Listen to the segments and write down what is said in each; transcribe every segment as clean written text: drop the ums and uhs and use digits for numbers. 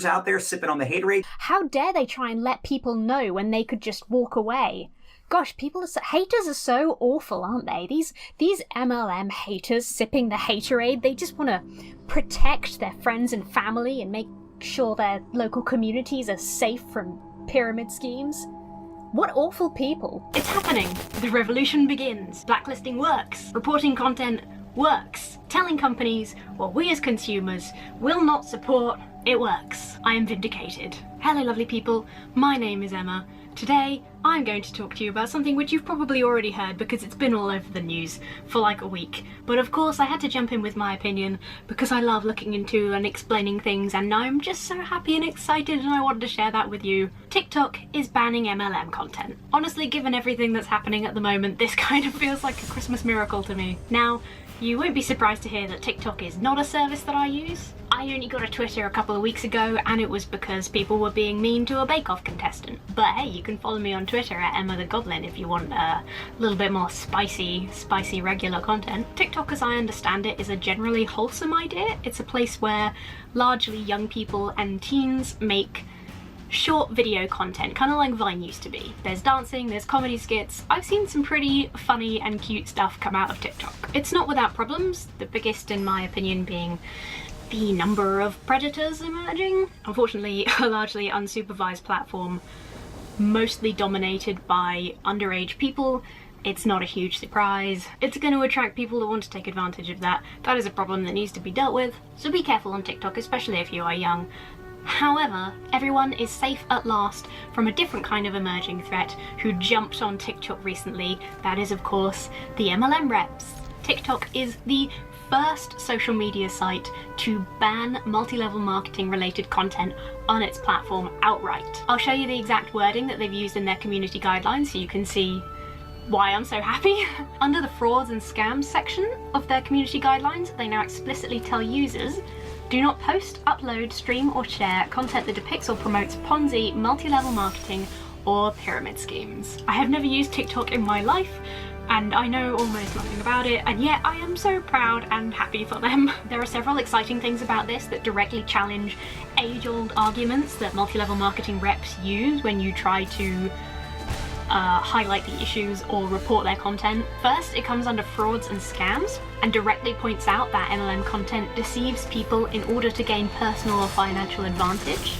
out there sipping on the haterade. How dare they try and let people know when they could just walk away? Gosh, haters are so awful, aren't they? These MLM haters sipping the haterade, they just want to protect their friends and family and make sure their local communities are safe from pyramid schemes. What awful people. It's happening. The revolution begins. Blacklisting works. Reporting content works. Telling companies what we as consumers will not support, it works. I am vindicated. Hello lovely people, my name is Emma. Today, I'm going to talk to you about something which you've probably already heard because it's been all over the news for like a week. But of course I had to jump in with my opinion because I love looking into and explaining things, and I'm just so happy and excited and I wanted to share that with you. TikTok is banning MLM content. Honestly, given everything that's happening at the moment, this kind of feels like a Christmas miracle to me. Now, you won't be surprised to hear that TikTok is not a service that I use. I only got a Twitter a couple of weeks ago and it was because people were being mean to a Bake Off contestant. But hey, you can follow me on Twitter at Emma the Goblin if you want a little bit more spicy regular content. TikTok, as I understand it, is a generally wholesome idea. It's a place where largely young people and teens make short video content, kind of like Vine used to be. There's dancing, there's comedy skits. I've seen some pretty funny and cute stuff come out of TikTok. It's not without problems, the biggest in my opinion being the number of predators emerging. Unfortunately, a largely unsupervised platform, mostly dominated by underage people. It's not a huge surprise. It's going to attract people that want to take advantage of that. That is a problem that needs to be dealt with. So be careful on TikTok, especially if you are young. However, everyone is safe at last from a different kind of emerging threat who jumped on TikTok recently. That is, of course, the MLM reps. TikTok is the first social media site to ban multi-level marketing related content on its platform outright. I'll show you the exact wording that they've used in their community guidelines so you can see why I'm so happy. Under the frauds and scams section of their community guidelines, they now explicitly tell users: do not post, upload, stream or share content that depicts or promotes Ponzi, multi-level marketing or pyramid schemes. I have never used TikTok in my life and I know almost nothing about it, and yet I am so proud and happy for them. There are several exciting things about this that directly challenge age-old arguments that multi-level marketing reps use when you try to highlight the issues or report their content. First, it comes under frauds and scams and directly points out that MLM content deceives people in order to gain personal or financial advantage.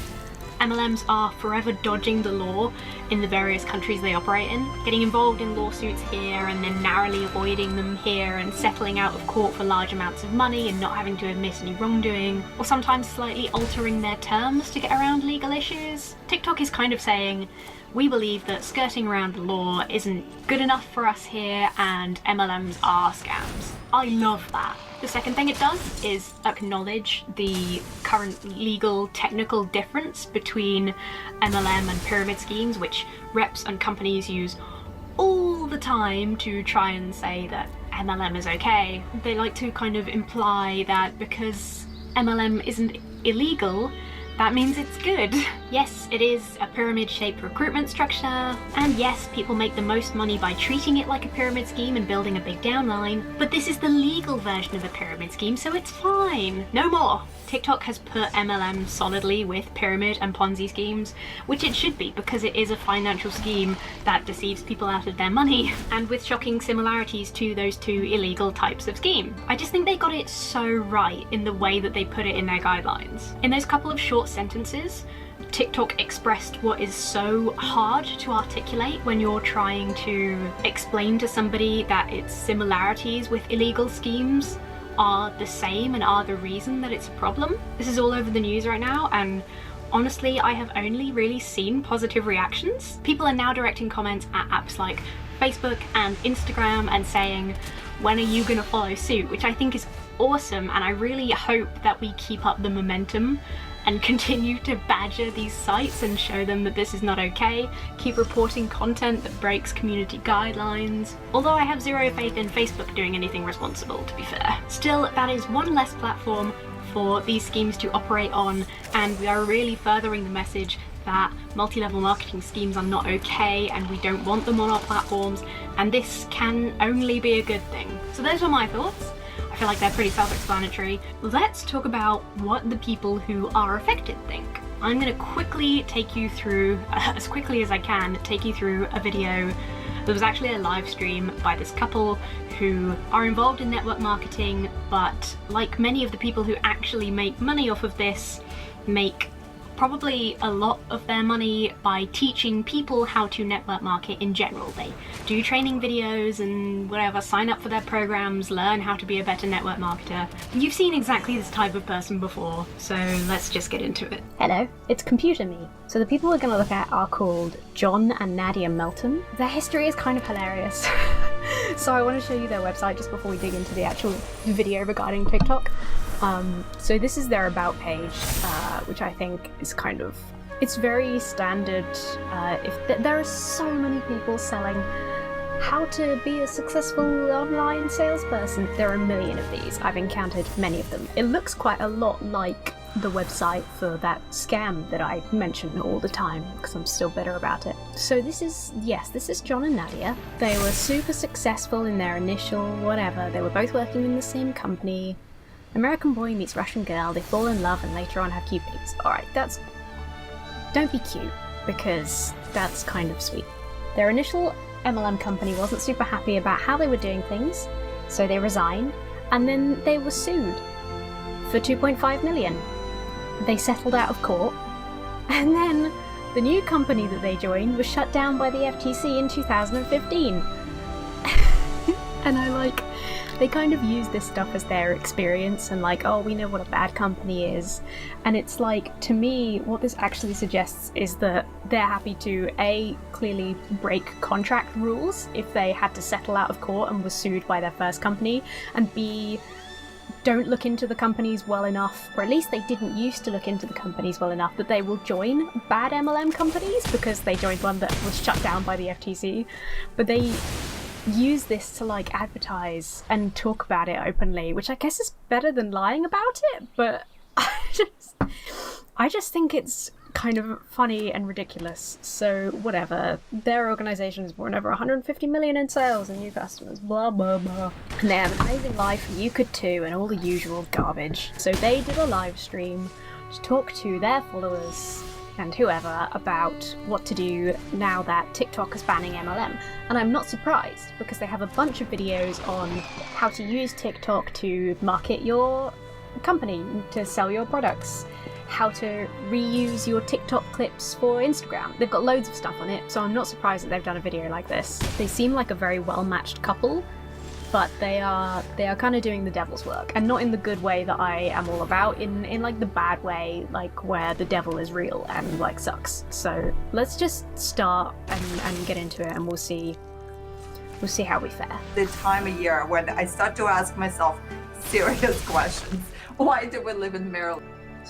MLMs are forever dodging the law in the various countries they operate in, getting involved in lawsuits here and then narrowly avoiding them here and settling out of court for large amounts of money and not having to admit any wrongdoing, or sometimes slightly altering their terms to get around legal issues. TikTok is kind of saying, we believe that skirting around the law isn't good enough for us here and MLMs are scams. I love that. The second thing it does is acknowledge the current legal technical difference between MLM and pyramid schemes, which reps and companies use all the time to try and say that MLM is okay. They like to kind of imply that because MLM isn't illegal, that means it's good. Yes, it is a pyramid-shaped recruitment structure, and yes, people make the most money by treating it like a pyramid scheme and building a big downline, but this is the legal version of a pyramid scheme, so it's fine. No more. TikTok has put MLM solidly with pyramid and Ponzi schemes, which it should be because it is a financial scheme that deceives people out of their money, and with shocking similarities to those two illegal types of scheme. I just think they got it so right in the way that they put it in their guidelines. In those couple of short sentences, TikTok expressed what is so hard to articulate when you're trying to explain to somebody that its similarities with illegal schemes are the same and are the reason that it's a problem. This is all over the news right now, and honestly, I have only really seen positive reactions. People are now directing comments at apps like Facebook and Instagram and saying, when are you gonna follow suit? Which I think is awesome, and I really hope that we keep up the momentum and continue to badger these sites and show them that this is not okay. Keep reporting content that breaks community guidelines. Although I have zero faith in Facebook doing anything responsible, to be fair. Still, that is one less platform for these schemes to operate on, and we are really furthering the message that multi-level marketing schemes are not okay and we don't want them on our platforms, and this can only be a good thing. So those are my thoughts. I I feel like they're pretty self-explanatory. Let's talk about what the people who are affected think. I'm going to quickly take you through, as quickly as I can, take you through a video. There was actually a live stream by this couple who are involved in network marketing, but like many of the people who actually make money off of this, make probably a lot of their money by teaching people how to network market in general. They do training videos and whatever, sign up for their programs, learn how to be a better network marketer. You've seen exactly this type of person before, so let's just get into it. Hello, it's Computer Me. So the people we're going to look at are called John and Nadia Melton. Their history is kind of hilarious. So I want to show you their website just before we dig into the actual video regarding TikTok. So this is their about page, which I think is kind of, it's very standard. There are so many people selling how to be a successful online salesperson. There are a million of these. I've encountered many of them. It looks quite a lot like the website for that scam that I mention all the time because I'm still bitter about it. So this is John and Nadia. They were super successful in their initial whatever. They were both working in the same company. American boy meets Russian girl, they fall in love and later on have cute babies. Alright, don't be cute, because that's kind of sweet. Their initial MLM company wasn't super happy about how they were doing things, so they resigned, and then they were sued for 2.5 million. They settled out of court, and then the new company that they joined was shut down by the FTC in 2015. And they kind of use this stuff as their experience and like, oh, we know what a bad company is. And it's like, to me, what this actually suggests is that they're happy to A, clearly break contract rules if they had to settle out of court and were sued by their first company, and B, don't look into the companies well enough, or at least they didn't used to look into the companies well enough, that they will join bad MLM companies because they joined one that was shut down by the FTC. But they use this to like advertise and talk about it openly, which I guess is better than lying about it, but I just think it's kind of funny and ridiculous. So whatever, their organisation has borne over 150 million in sales and new customers, blah blah blah, and they have an amazing life, you could too, and all the usual garbage. So they did a live stream to talk to their followers and whoever about what to do now that TikTok is banning MLM. And I'm not surprised, because they have a bunch of videos on how to use TikTok to market your company, to sell your products, how to reuse your TikTok clips for Instagram. They've got loads of stuff on it, so I'm not surprised that they've done a video like this. They seem like a very well-matched couple, but they are kind of doing the devil's work, and not in the good way that I am all about, in like the bad way, like where the devil is real and like sucks. So let's just start and get into it, and we'll see how we fare. The time of year when I start to ask myself serious questions. Why do we live in Maryland?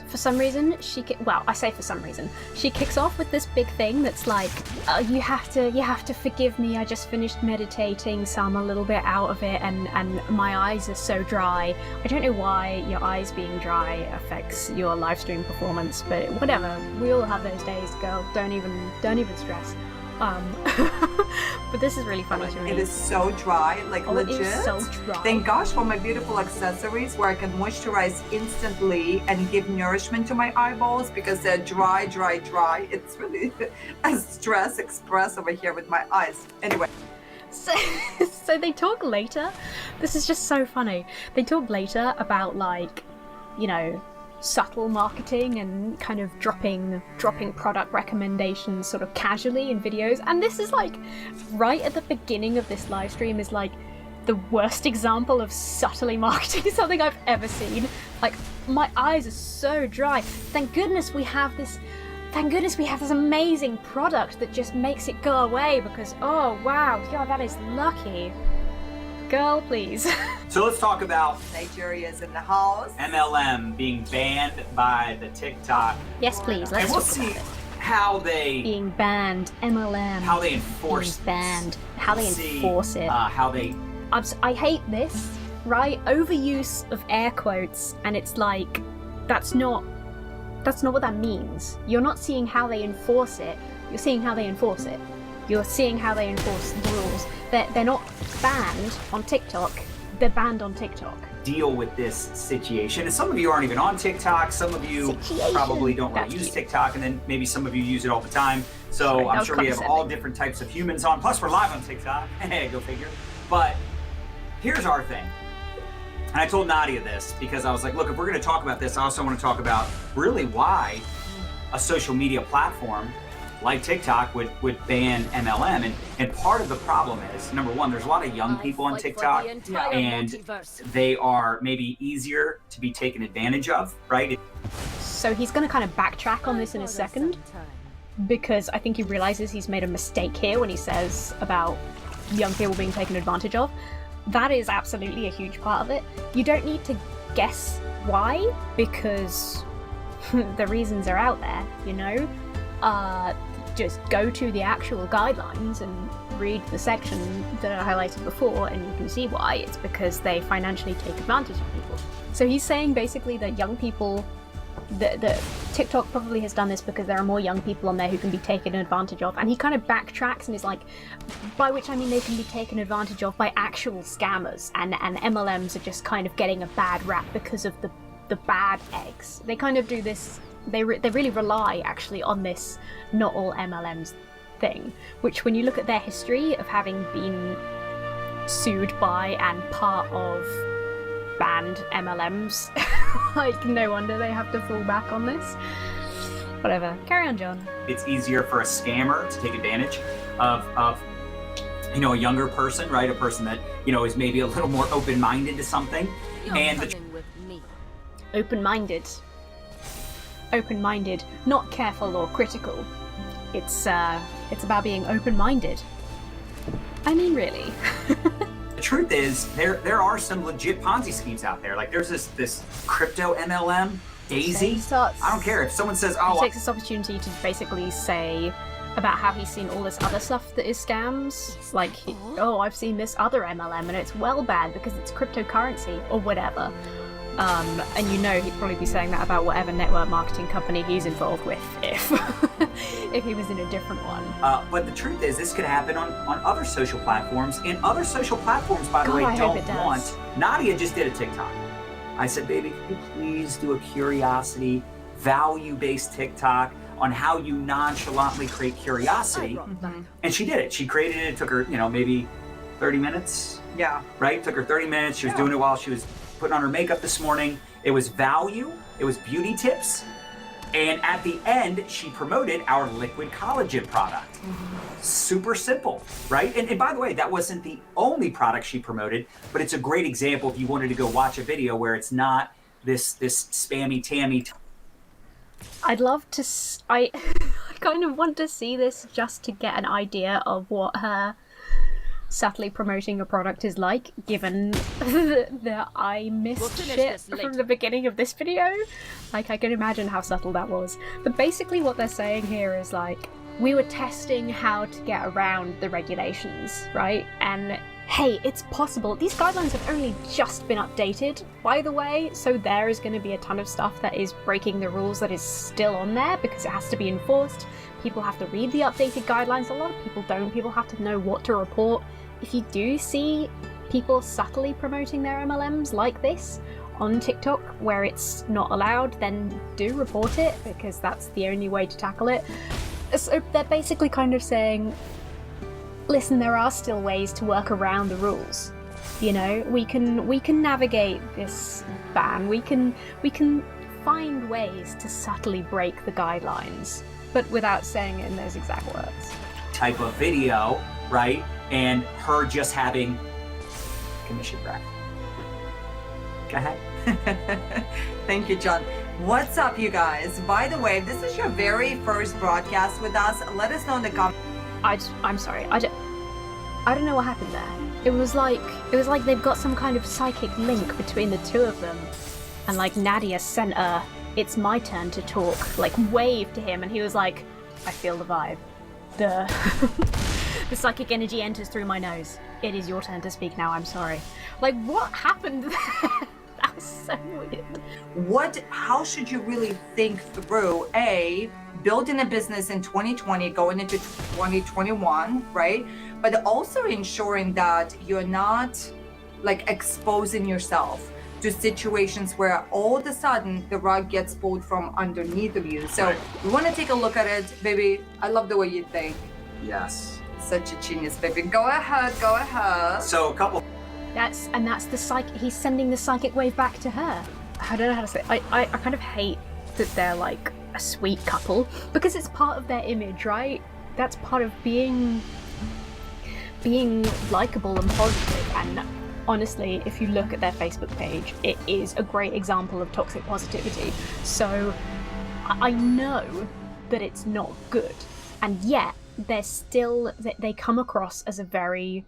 For some reason, she kicks off with this big thing that's like, you have to forgive me, I just finished meditating, so I'm a little bit out of it, and my eyes are so dry. I don't know why your eyes being dry affects your live stream performance, but whatever, we all have those days, girl, don't even stress. But this is really funny to me. It is so dry, like legit. It is so dry. Thank gosh for my beautiful accessories where I can moisturize instantly and give nourishment to my eyeballs, because they're dry. It's really a stress express over here with my eyes. Anyway. So they talk later. This is just so funny. They talk later about, like, you know, subtle marketing and kind of dropping product recommendations sort of casually in videos, and this is like right at the beginning of this live stream is like the worst example of subtly marketing something I've ever seen. Like, my eyes are so dry. Thank goodness we have this amazing product that just makes it go away, because oh wow, yeah, that is lucky. Girl, please. So let's talk about Nigeria's in the house. MLM being banned by the TikTok. Yes, please. Let's And we'll talk see about it. how they Being banned, MLM. how they enforce being banned. How they We'll see, enforce it. how they I hate this, right? Overuse of air quotes, and it's like, that's not what that means. You're not seeing how they enforce it. You're seeing how they enforce it. You're seeing how they enforce the rules. They're not banned on TikTok. They're banned on TikTok. deal with this situation. And some of you aren't even on TikTok. Some of you probably don't really use TikTok, and then maybe some of you use it all the time. So I'm sure we have all different types of humans on. Plus, we're live on TikTok. Go figure. But here's our thing. And I told Nadia this because I was like, look, if we're going to talk about this, I also want to talk about really why a social media platform like TikTok would ban MLM. And part of the problem is, number one, there's a lot of young people on TikTok, and they are maybe easier to be taken advantage of, right? So he's going to kind of backtrack on this in a second, because I think he realizes he's made a mistake here when he says about young people being taken advantage of. That is absolutely a huge part of it. You don't need to guess why, because the reasons are out there, you know? Just go to the actual guidelines and read the section that I highlighted before, and you can see why. It's because they financially take advantage of people. So he's saying basically that young people, that TikTok probably has done this because there are more young people on there who can be taken advantage of, and he kind of backtracks and is like, by which I mean they can be taken advantage of by actual scammers, and MLMs are just kind of getting a bad rap because of the bad eggs. They kind of do this. They really rely actually on this not all MLMs thing, which when you look at their history of having been sued by and part of banned MLMs, like no wonder they have to fall back on this. Whatever, carry on, John. It's easier for a scammer to take advantage of you know, a younger person, right? A person that, you know, is maybe a little more open-minded to something. Open-minded, not careful or critical. It's about being open-minded. I mean, really. The truth is, there are some legit Ponzi schemes out there. Like there's this crypto MLM, Daisy. I don't care if someone says, "Oh," he takes this opportunity to basically say about how he's seen all this other stuff that is scams. Like, oh, I've seen this other MLM and it's well bad because it's cryptocurrency or whatever. And you know he'd probably be saying that about whatever network marketing company he's involved with if if he was in a different one. But the truth is, this could happen on other social platforms. And other social platforms, by the way, don't want. Nadia just did a TikTok. I said, baby, could you please do a curiosity, value-based TikTok on how you nonchalantly create curiosity? And she did it. She created it. It took her, you know, maybe 30 minutes. Yeah. Right? It took her 30 minutes. She was doing it while she was putting on her makeup this morning. It was value, it was beauty tips, and at the end she promoted our liquid collagen product. Super simple, right? And by the way, that wasn't the only product she promoted, but it's a great example if you wanted to go watch a video where it's not this spammy tammy. I'd love to I kind of want to see this just to get an idea of what her subtly promoting a product is like, given that I missed shit from the beginning of this video. Like, I can imagine how subtle that was. But basically what they're saying here is like, we were testing how to get around the regulations, right? And hey, it's possible. These guidelines have only just been updated, by the way, so there is going to be a ton of stuff that is breaking the rules that is still on there because it has to be enforced. People have to read the updated guidelines. A lot of people don't. People have to know what to report. If you do see people subtly promoting their MLMs like this on TikTok where it's not allowed, then do report it, because that's the only way to tackle it. So they're basically kind of saying, listen, there are still ways to work around the rules. You know, we can navigate this ban. We can find ways to subtly break the guidelines, but without saying it in those exact words. Type of video, right? And her just having commission breath. Go ahead. Thank you, John. What's up, you guys? By the way, if this is your very first broadcast with us, let us know in the comments. I'm sorry. I don't know what happened there. It was like they've got some kind of psychic link between the two of them, and like Nadia sent a "it's my turn to talk" like wave to him, and he was like, "I feel the vibe. The psychic energy enters through my nose. It is your turn to speak now. I'm sorry." Like, what happened there? That was so weird. How should you really think through building a business in 2020 going into 2021, right? But also ensuring that you're not like exposing yourself. to situations where all of a sudden the rug gets pulled from underneath of you. So you want to take a look at it, baby. I love the way you think. Yes. Such a genius, baby. Go ahead, go ahead. So a couple. That's the he's sending the psychic wave back to her. I don't know how to say it. I kind of hate that they're like a sweet couple because it's part of their image, right? That's part of being likable and positive. And honestly, if you look at their Facebook page, it is a great example of toxic positivity. So I know that it's not good, and yet they come across as a very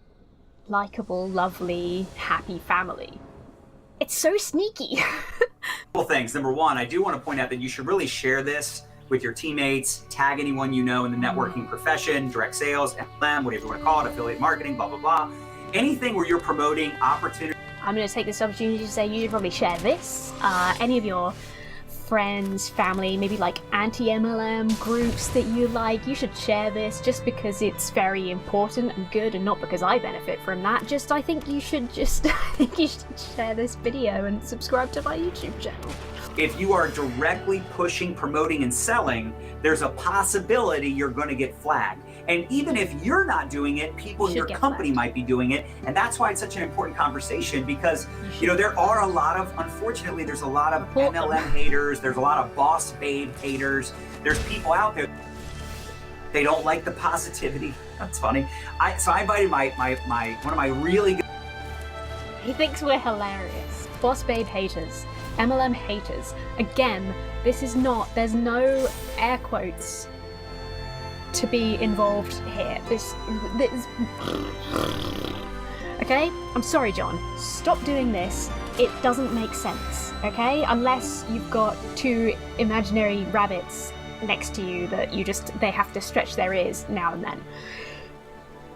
likable, lovely, happy family. It's so sneaky. Couple things. Number one, I do want to point out that you should really share this with your teammates, tag anyone you know in the networking profession, direct sales, MLM, whatever you want to call it, affiliate marketing, blah, blah, blah. Anything where you're promoting opportunity. I'm going to take this opportunity to say you should probably share this. Any of your friends, family, maybe like anti-MLM groups that you like, you should share this just because it's very important and good, and not because I benefit from that. I think you should share this video and subscribe to my YouTube channel. If you are directly pushing, promoting, and selling, there's a possibility you're going to get flagged. And even if you're not doing it, people in your company might be doing it. And that's why it's such an important conversation, because, there are unfortunately, there's a lot of MLM haters. There's a lot of boss babe haters. There's people out there, they don't like the positivity. That's funny. So I invited my one of my really good. He thinks we're hilarious. Boss babe haters. MLM haters. Again, there's no air quotes to be involved here. This okay? I'm sorry, John. Stop doing this. It doesn't make sense, okay? Unless you've got two imaginary rabbits next to you that they have to stretch their ears now and then.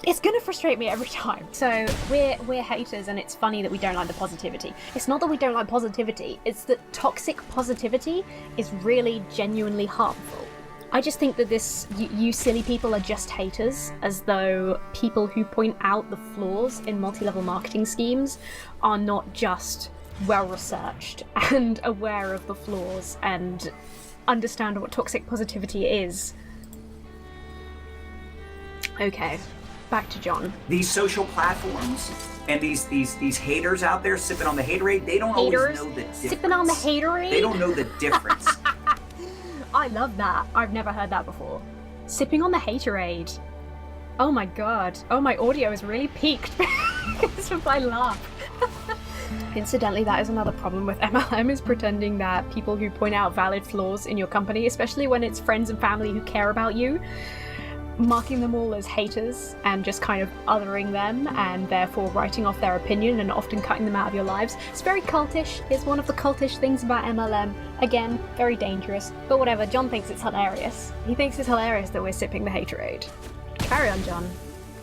It's gonna frustrate me every time. So we're haters, and it's funny that we don't like the positivity. It's not that we don't like positivity, it's that toxic positivity is really genuinely harmful. I just think that you silly people are just haters, as though people who point out the flaws in multi-level marketing schemes are not just well-researched and aware of the flaws and understand what toxic positivity is. Okay. Back to John. These social platforms and these haters out there sipping on the haterade, they don't always know the difference. Sipping on the haterade? They don't know the difference. I love that. I've never heard that before. Sipping on the haterade. Oh my god. Oh, my audio is really peaked because of my laugh. Incidentally, that is another problem with MLM, is pretending that people who point out valid flaws in your company, especially when it's friends and family who care about you, marking them all as haters and just kind of othering them, and therefore writing off their opinion and often cutting them out of your lives. It's very cultish. It's one of the cultish things about MLM. Again, very dangerous. But whatever, John thinks it's hilarious. He thinks it's hilarious that we're sipping the haterade. Carry on, John.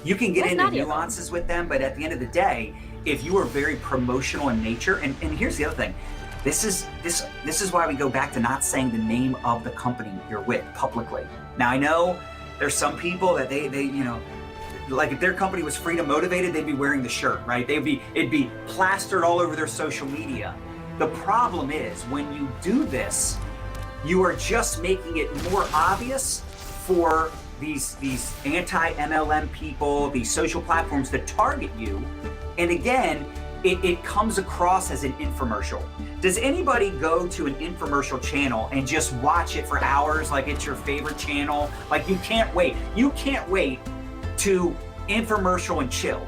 You can get into nuances with them, but at the end of the day, if you are very promotional in nature, and here's the other thing, this is why we go back to not saying the name of the company you're with publicly. Now I know there's some people that they like, if their company was freedom motivated, they'd be wearing the shirt, right? It'd be plastered all over their social media. The problem is, when you do this, you are just making it more obvious for these anti-MLM people, these social platforms that target you. And again, it comes across as an infomercial. Does anybody go to an infomercial channel and just watch it for hours like it's your favorite channel? Like, you can't wait. You can't wait to infomercial and chill.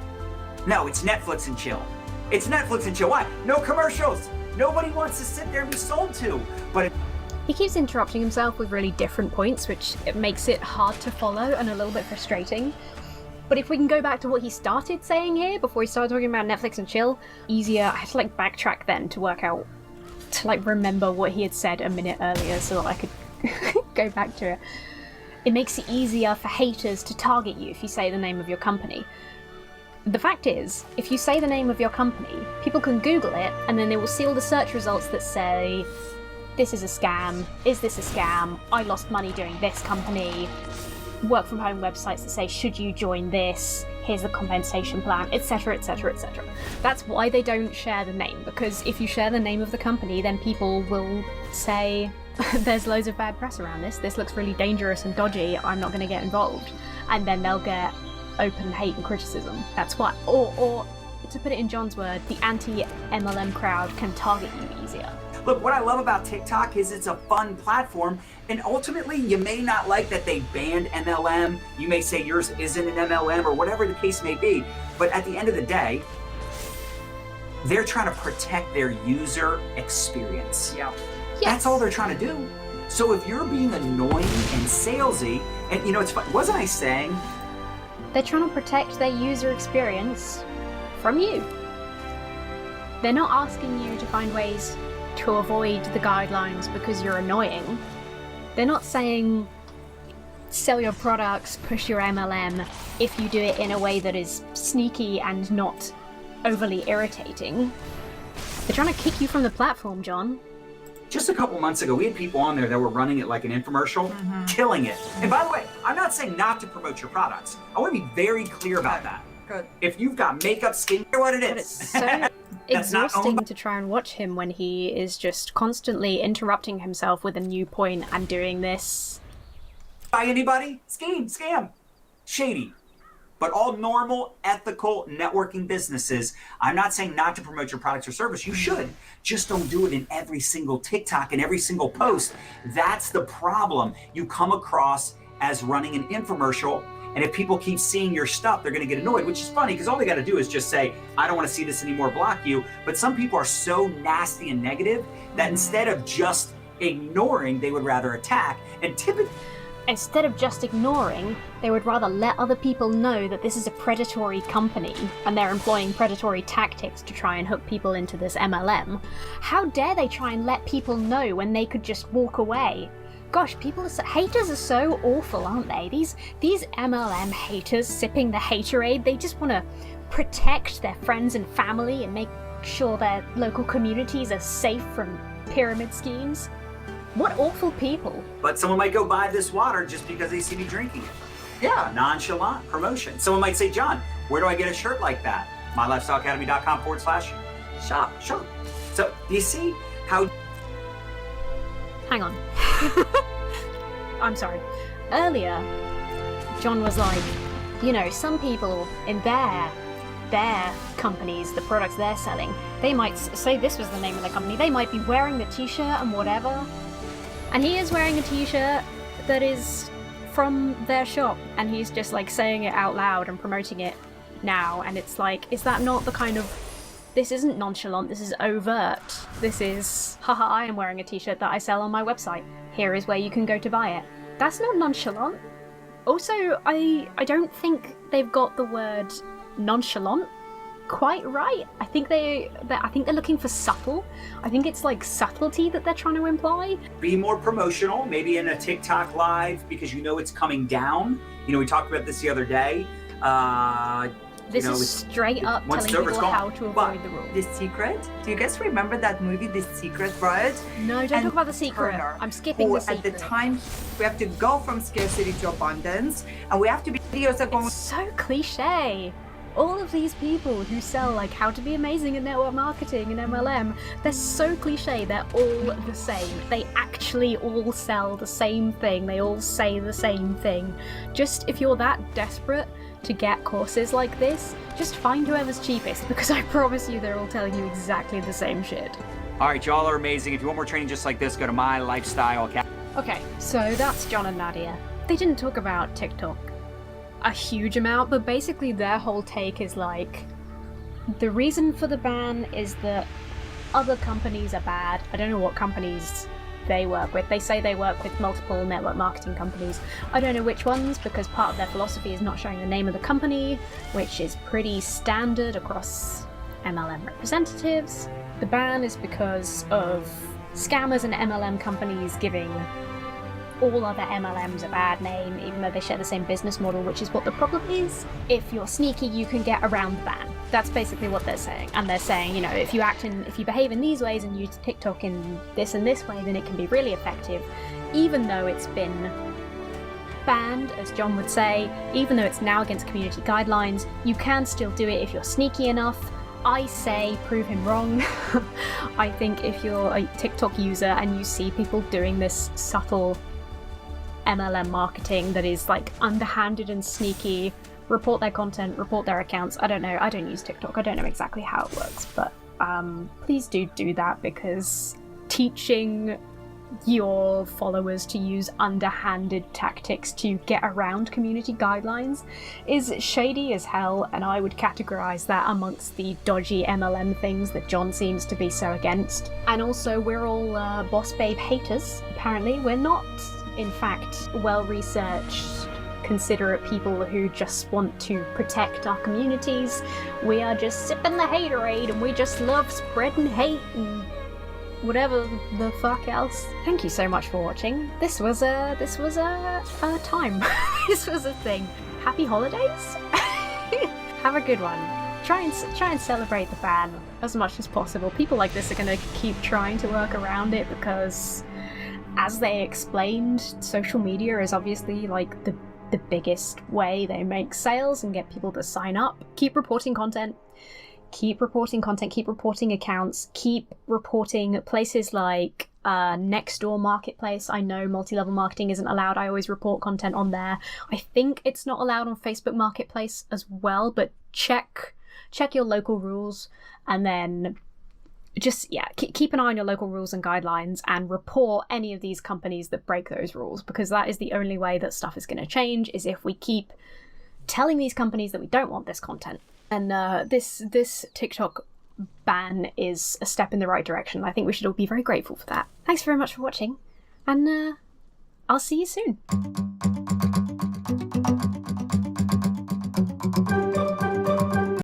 No, it's Netflix and chill. It's Netflix and chill. Why? No commercials. Nobody wants to sit there and be sold to. But he keeps interrupting himself with really different points, which it makes it hard to follow and a little bit frustrating. But if we can go back to what he started saying here, before he started talking about Netflix and chill, easier. I had to backtrack then to work out, to remember what he had said a minute earlier so that I could go back to it. It makes it easier for haters to target you if you say the name of your company. The fact is, if you say the name of your company, people can Google it, and then they will see all the search results that say, this is a scam, is this a scam, I lost money doing this company, work from home websites that say, should you join this, here's the compensation plan, etc, etc, etc. That's why they don't share the name, because if you share the name of the company, then people will say, there's loads of bad press around this looks really dangerous and dodgy, I'm not going to get involved. And then they'll get open hate and criticism. That's why, or to put it in John's word, the anti-MLM crowd can target you easier. Look, what I love about TikTok is it's a fun platform, and ultimately you may not like that they banned MLM, you may say yours isn't an MLM or whatever the case may be, but at the end of the day, they're trying to protect their user experience. Yeah. Yes. That's all they're trying to do. So if you're being annoying and salesy, and you know, it's fun, wasn't I saying? They're trying to protect their user experience from you. They're not asking you to find ways to avoid the guidelines because you're annoying. They're not saying sell your products, push your MLM, if you do it in a way that is sneaky and not overly irritating. They're trying to kick you from the platform, John. Just a couple months ago, we had people on there that were running it like an infomercial, killing it. And by the way, I'm not saying not to promote your products. I want to be very clear about that. Good. If you've got makeup, skincare, what it is. But it's so exhausting to try and watch him when he is just constantly interrupting himself with a new point and doing this. By anybody? Scam. Shady. But all normal, ethical networking businesses, I'm not saying not to promote your products or service. You should. Just don't do it in every single TikTok and every single post. That's the problem. You come across as running an infomercial, and if people keep seeing your stuff, they're going to get annoyed, which is funny because all they got to do is just say, I don't want to see this anymore, block you. But some people are so nasty and negative that instead of just ignoring, they would rather attack. And typically, Instead of just ignoring, they would rather let other people know that this is a predatory company and they're employing predatory tactics to try and hook people into this MLM. How dare they try and let people know when they could just walk away? Gosh, haters are so awful, aren't they? These MLM haters sipping the haterade, they just want to protect their friends and family and make sure their local communities are safe from pyramid schemes. What awful people. but someone might go buy this water just because they see me drinking it. Yeah. Nonchalant promotion. Someone might say, John, where do I get a shirt like that? mylifestyleacademy.com/shop. So do you see how Hang on. I'm sorry. Earlier, John was like, you know, some people in their companies, the products they're selling, they might say this was the name of the company, they might be wearing the t-shirt and whatever. And he is wearing a t-shirt that is from their shop, and he's just like saying it out loud and promoting it now, and it's like, is that not the kind of, this isn't nonchalant, this is overt. This is, haha, I am wearing a t-shirt that I sell on my website. Here is where you can go to buy it. That's not nonchalant. Also, I don't think they've got the word nonchalant quite right. I think they're looking for subtle. I think it's like subtlety that they're trying to imply. be more promotional, maybe in a TikTok live because you know it's coming down. You know, we talked about this the other day. This is straight up once telling it's over, people it's how gone. to avoid the rule. The Secret? Do you guys remember that movie, The Secret, right? No, don't And talk about The Secret. Turner, I'm skipping who The Secret. At the time, we have to go from scarcity to abundance, and we have to be videos that go. It's so cliche. All of these people who sell like how to be amazing in network marketing and MLM, they're so cliche, they're all the same. They actually all sell the same thing, they all say the same thing. Just if you're that desperate to get courses like this, just find whoever's cheapest, because I promise you they're all telling you exactly the same shit. All right, y'all are amazing. If you want more training just like this, go to My Lifestyle Academy. Okay, so that's John and Nadia. They didn't talk about TikTok a huge amount, but basically their whole take is like, the reason for the ban is that other companies are bad. I don't know what companies they work with. They say they work with multiple network marketing companies. I don't know which ones, because part of their philosophy is not showing the name of the company, which is pretty standard across MLM representatives. The ban is because of scammers and MLM companies giving all other MLMs a bad name, even though they share the same business model, which is what the problem is. If you're sneaky, you can get around the ban. That's basically what they're saying. And they're saying, you know, if you behave in these ways and use TikTok in this and this way, then it can be really effective, even though it's been banned, as John would say. Even though it's now against community guidelines, you can still do it if you're sneaky enough. I say prove him wrong. I think if you're a TikTok user and you see people doing this subtle MLM marketing that is like underhanded and sneaky, report their content, report their accounts. I don't know, I don't use TikTok, I don't know exactly how it works, but please do that, because teaching your followers to use underhanded tactics to get around community guidelines is shady as hell, and I would categorize that amongst the dodgy MLM things that John seems to be so against. And also, we're all boss babe haters, apparently. We're not, in fact, well-researched, considerate people who just want to protect our communities. We are just sipping the haterade, and we just love spreading hate and whatever the fuck else. Thank you so much for watching. This was a time. This was a thing. Happy holidays. Have a good one. Try and celebrate the ban as much as possible. People like this are going to keep trying to work around it because, as they explained, social media is obviously like the biggest way they make sales and get people to sign up. Keep reporting content. Keep reporting content, keep reporting accounts, keep reporting places like Nextdoor Marketplace. I know multi-level marketing isn't allowed. I always report content on there. I think it's not allowed on Facebook Marketplace as well, but check your local rules, and then just, yeah, keep an eye on your local rules and guidelines and report any of these companies that break those rules, because that is the only way that stuff is going to change, is if we keep telling these companies that we don't want this content. And this TikTok ban is a step in the right direction. I think we should all be very grateful for that. Thanks very much for watching, and I'll see you soon.